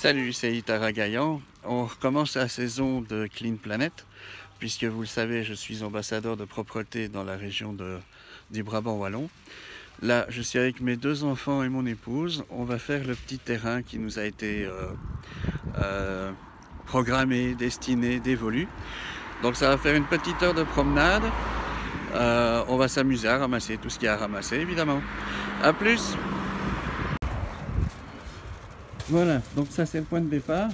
Salut, c'est Itara Gaillan. On recommence la saison de Clean Planet, puisque vous le savez, je suis ambassadeur de propreté dans la région du Brabant Wallon. Là, je suis avec mes deux enfants et mon épouse. On va faire le petit terrain qui nous a été programmé, destiné, dévolu. Donc ça va faire une petite heure de promenade. On va s'amuser à ramasser tout ce qu'il y a à ramasser, évidemment. A plus! Voilà, donc ça c'est le point de départ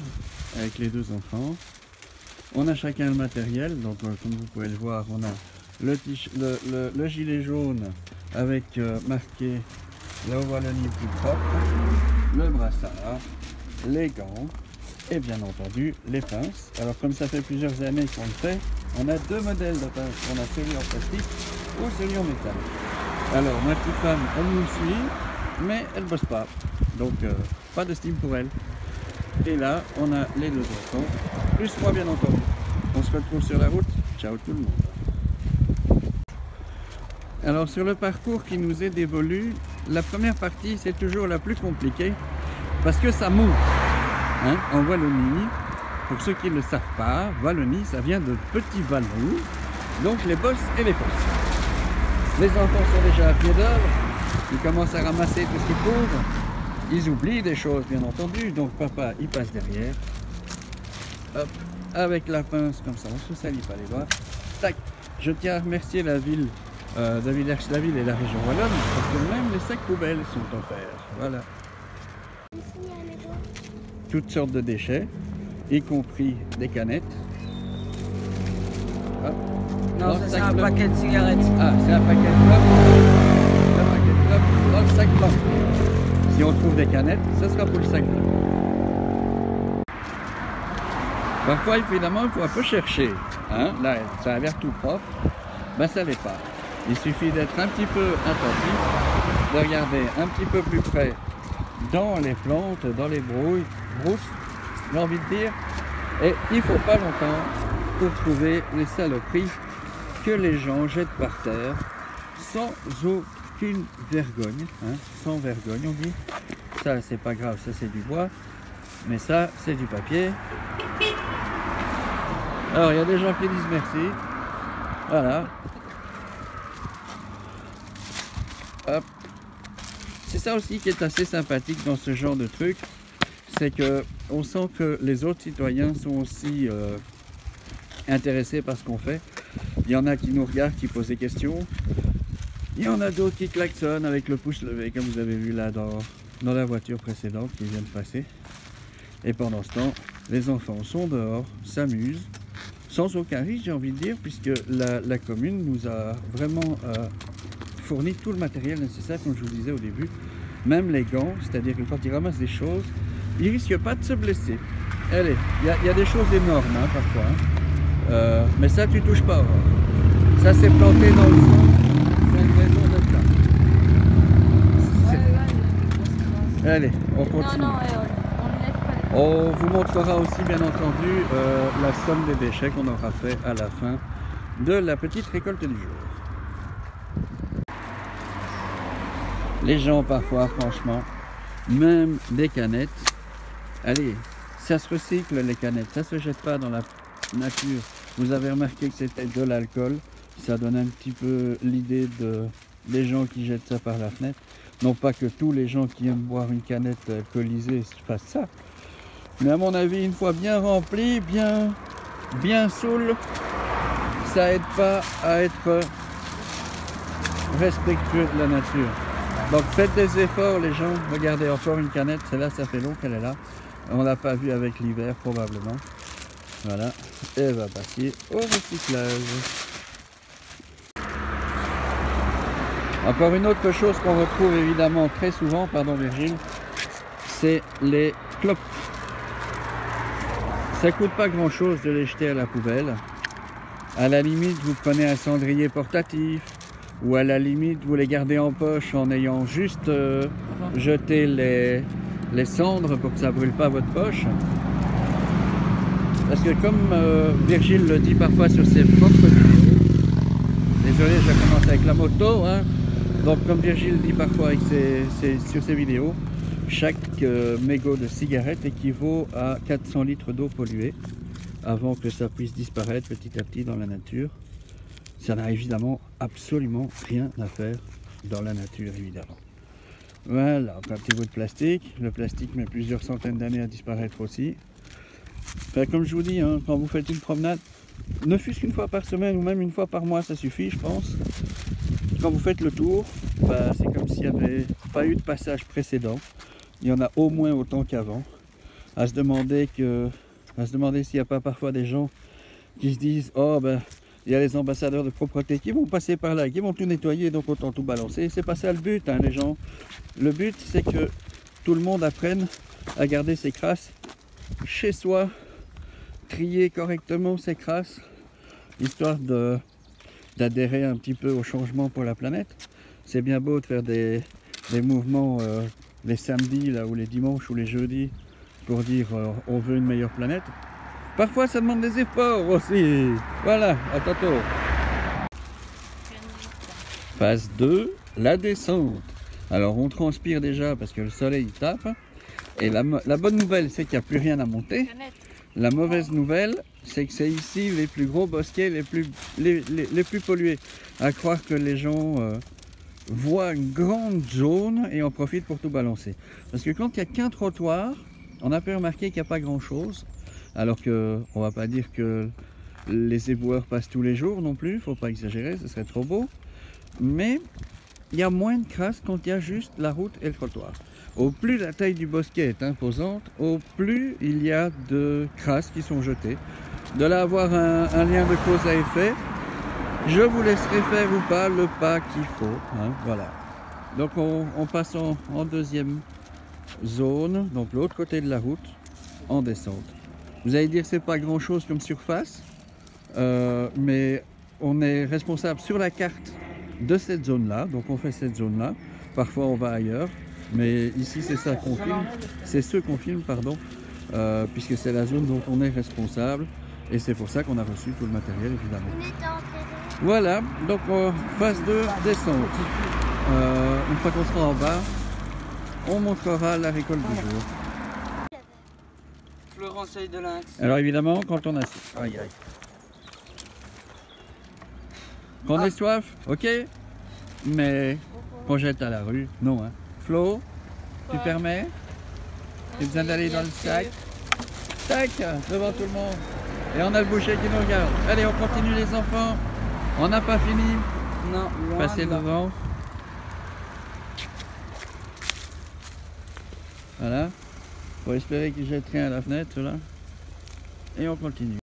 avec les deux enfants. On a chacun le matériel, donc comme vous pouvez le voir, on a le gilet jaune avec marqué la Wallonie plus propre, le brassard, les gants et bien entendu les pinces. Alors comme ça fait plusieurs années qu'on le fait, on a deux modèles de pinces. On a celui en plastique ou celui en métal. Alors ma petite femme, elle nous suit, mais elle bosse pas. Donc pas de steam pour elle. Et là, on a les deux enfants, plus moi bien entendu. On se retrouve sur la route. Ciao tout le monde. Alors sur le parcours qui nous est dévolu, la première partie c'est toujours la plus compliquée parce que ça monte. Hein, en Wallonie, pour ceux qui ne le savent pas, Wallonie ça vient de petits vallons, donc les bosses et les fosses. Les enfants sont déjà à pied d'œuvre, ils commencent à ramasser tout ce qu'ils trouvent. Ils oublient des choses bien entendu, donc papa il passe derrière, hop, avec la pince comme ça, on se salit pas les doigts, tac. Je tiens à remercier la ville de Villers-la-Ville et la région wallonne, parce que même les sacs poubelles sont offerts, voilà. Toutes sortes de déchets, y compris des canettes. Hop. Non, ça c'est un paquet de cigarettes. Ah, c'est un paquet de clopes, un paquet de clopes dans le sac blanc. Si on trouve des canettes, ce sera pour le sac blanc. Parfois, évidemment, il faut un peu chercher. Hein? Là, ça a l'air tout propre. Ben, ça l'est pas. Il suffit d'être un petit peu attentif, de regarder un petit peu plus près dans les plantes, dans les brousses, j'ai envie de dire. Et il ne faut pas longtemps pour trouver les saloperies que les gens jettent par terre sans aucune vergogne, hein, sans vergogne on dit. Ça c'est pas grave, ça c'est du bois, mais ça c'est du papier. Alors il y a des gens qui disent merci, voilà. Hop. C'est ça aussi qui est assez sympathique dans ce genre de truc, c'est que on sent que les autres citoyens sont aussi intéressés par ce qu'on fait. Il y en a qui nous regardent, qui posent des questions. Il y en a d'autres qui klaxonnent avec le pouce levé, comme vous avez vu là dans la voiture précédente qui vient de passer. Et pendant ce temps, les enfants sont dehors, s'amusent, sans aucun risque, j'ai envie de dire, puisque la commune nous a vraiment fourni tout le matériel nécessaire, comme je vous disais au début. Même les gants, c'est-à-dire que quand ils ramassent des choses, ils ne risquent pas de se blesser. Allez, il y a des choses énormes hein, parfois, hein. Mais ça tu touches pas. Hein. Ça c'est planté dans le fond. Allez, on continue. Non, On vous montrera aussi bien entendu la somme des déchets qu'on aura fait à la fin de la petite récolte du jour. Les gens parfois, franchement, même des canettes, allez, ça se recycle les canettes, ça se jette pas dans la nature. Vous avez remarqué que c'était de l'alcool, ça donne un petit peu l'idée des gens qui jettent ça par la fenêtre. Non pas que tous les gens qui aiment boire une canette alcoolisée fassent ça, mais à mon avis, une fois bien rempli, bien saoul, ça aide pas à être respectueux de la nature. Donc faites des efforts les gens. Regardez encore une canette, celle-là ça fait long qu'elle est là. On l'a pas vue avec l'hiver probablement. Voilà, et elle va passer au recyclage. Encore une autre chose qu'on retrouve évidemment très souvent, pardon Virgile, c'est les clopes. Ça coûte pas grand chose de les jeter à la poubelle. À la limite, vous prenez un cendrier portatif, ou à la limite, vous les gardez en poche en ayant juste jeté les cendres pour que ça brûle pas votre poche. Parce que comme Virgile le dit parfois sur ses propres vidéos, désolé, je commence avec la moto, hein. Donc comme Virgile dit parfois avec sur ses vidéos, Chaque mégot de cigarette équivaut à 400 litres d'eau polluée avant que ça puisse disparaître petit à petit dans la nature. Ça n'a évidemment absolument rien à faire dans la nature, évidemment. Voilà, un petit bout de plastique. Le plastique met plusieurs centaines d'années à disparaître aussi. Enfin, comme je vous dis, hein, quand vous faites une promenade, ne fût-ce qu'une fois par semaine ou même une fois par mois, ça suffit, je pense. Quand vous faites le tour, bah, c'est comme s'il n'y avait pas eu de passage précédent. Il y en a au moins autant qu'avant. À se demander s'il n'y a pas parfois des gens qui se disent « Oh, ben, il y a les ambassadeurs de propreté qui vont passer par là, qui vont tout nettoyer, donc autant tout balancer. » C'est pas ça le but, hein, les gens. Le but, c'est que tout le monde apprenne à garder ses crasses chez soi, trier correctement ses crasses, histoire d'adhérer un petit peu au changement pour la planète. C'est bien beau de faire des mouvements les samedis là, ou les dimanches ou les jeudis pour dire on veut une meilleure planète. Parfois ça demande des efforts aussi. Voilà, à tantôt. Phase 2, la descente. Alors on transpire déjà parce que le soleil tape. Et la bonne nouvelle, c'est qu'il n'y a plus rien à monter. La mauvaise nouvelle, c'est que c'est ici les plus gros bosquets, les plus pollués. À croire que les gens voient une grande zone et en profitent pour tout balancer. Parce que quand il n'y a qu'un trottoir, on a pu remarquer qu'il n'y a pas grand-chose. Alors que, on va pas dire que les éboueurs passent tous les jours non plus, il ne faut pas exagérer, ce serait trop beau. Mais il y a moins de crasse quand il y a juste la route et le trottoir. Au plus la taille du bosquet est imposante, au plus il y a de crasses qui sont jetées. De là avoir un lien de cause à effet, je vous laisserai faire ou pas le pas qu'il faut. Hein, voilà. Donc on passe en deuxième zone, donc l'autre côté de la route, en descente. Vous allez dire que c'est pas grand chose comme surface, mais on est responsable sur la carte de cette zone là, donc on fait cette zone là, parfois on va ailleurs, mais ici c'est ça qu'on filme, c'est ce qu'on filme pardon, puisque c'est la zone dont on est responsable et c'est pour ça qu'on a reçu tout le matériel évidemment. Voilà, donc phase 2, descente. Une fois qu'on sera en bas, on montrera la récolte du jour. Florence de lynx. Alors évidemment, quand on a... Aïe, aïe. Quand on est soif, ok, mais qu'on jette à la rue, non. Hein. Flo, tu permets? Tu as besoin d'aller dans le sac? Tac, devant tout le monde. Et on a le boucher qui nous regarde. Allez, on continue les enfants. On n'a pas fini. Non, Passez devant. Voilà. Faut espérer qu'ils jettent rien à la fenêtre, là. Et on continue.